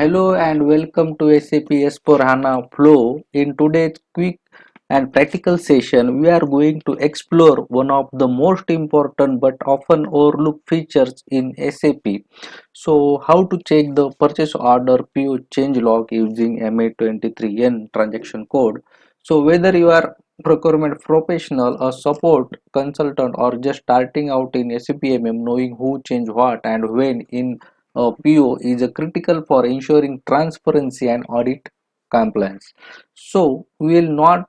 Hello and welcome to SAP S/4HANA Flow. In today's quick and practical session, we are going to explore one of the most important but often overlooked features in SAP. So, how to check the purchase order PO change log using ME23N transaction code. So, whether you are procurement professional, a support consultant, or just starting out in SAP MM, knowing who change what and when in PO is a critical for ensuring transparency and audit compliance. So we will not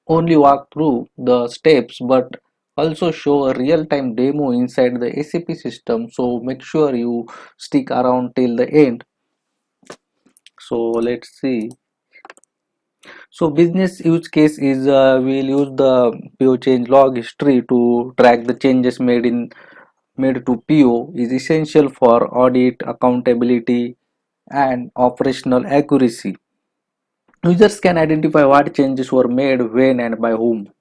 only walk through the steps but also show a real-time demo inside the SAP system. So make sure you stick around till the end. So let's see. So business use case is we'll use the PO change log history to track the changes made to PO is essential for audit, accountability, and operational accuracy. Users can identify what changes were made, when, and by whom.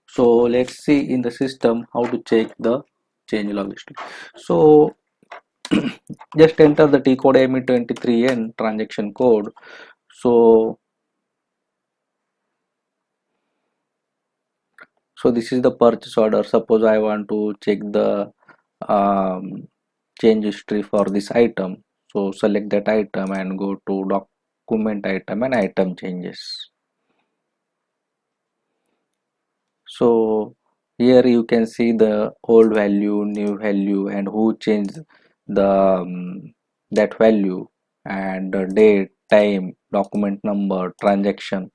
So let's see in the system how to check the change log history. So just enter the T code ME23N transaction code. So this is the purchase order. Suppose I want to check the um, change history for this item. So select that item and go to document item and item changes. So here you can see the old value, new value, and who changed the that value, and the date, time, document number, transaction.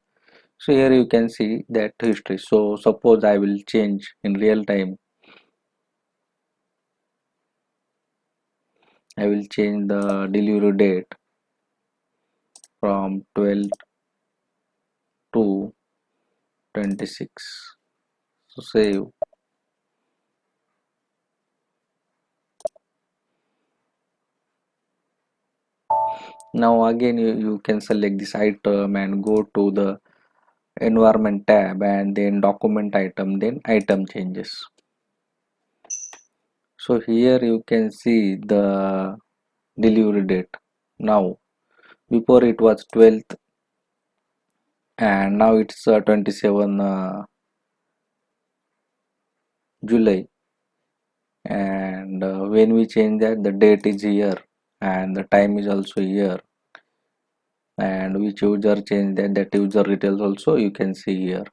So here you can see that history. So suppose I will change in real time. I will change the delivery date from 12 to 26. So save. Now again you can select this item and go to the environment tab and then document item, then item changes. So here you can see the delivery date. Now before it was 12th and now it's 27 July, and when we change that, the date is here and the time is also here, and which user change that user details also you can see here.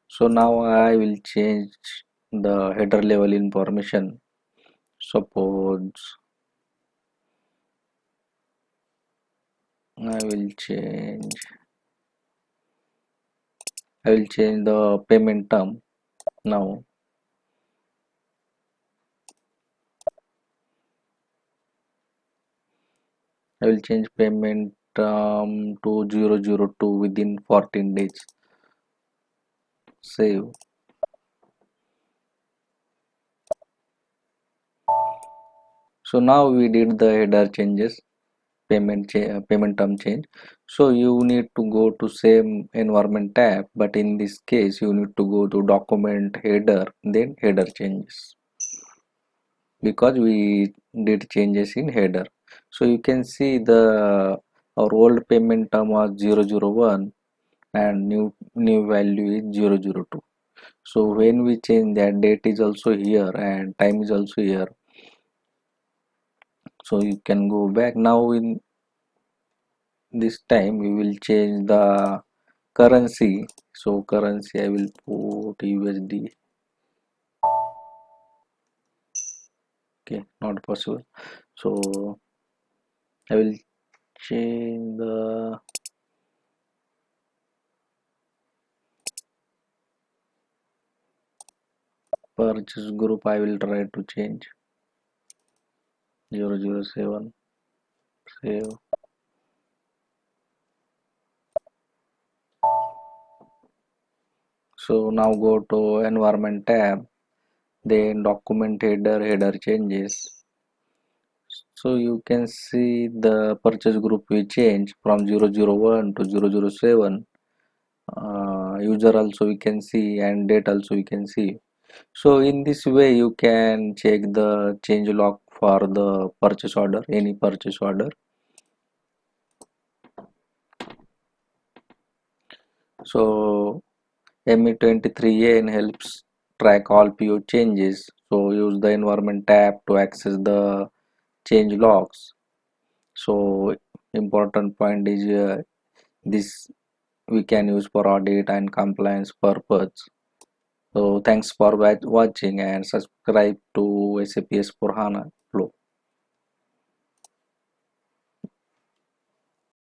So now I will change the header level information. Suppose I will change the payment term. Now I will change payment term to 002 within 14 days. Save. So now we did the header changes, payment term change. So you need to go to same environment tab, but in this case you need to go to document header, then header changes, because we did changes in header. So you can see the our old payment term was 001 and new value is 002. So when we change that, date is also here and time is also here. So you can go back. Now in this time we will change the currency. So currency I will put USD. Okay, not possible. So I will change the purchase group. I will try to change 007. Save. So now go to environment tab, then document header changes. So you can see the purchase group we change from 001 to 007. User also we can see and date also we can see. So in this way you can check the change log for the purchase order, any purchase order. So ME23N helps track all PO changes. So use the environment tab to access the change logs. So important point is this we can use for audit and compliance purpose. So thanks for watching and subscribe to SAP S4HANA.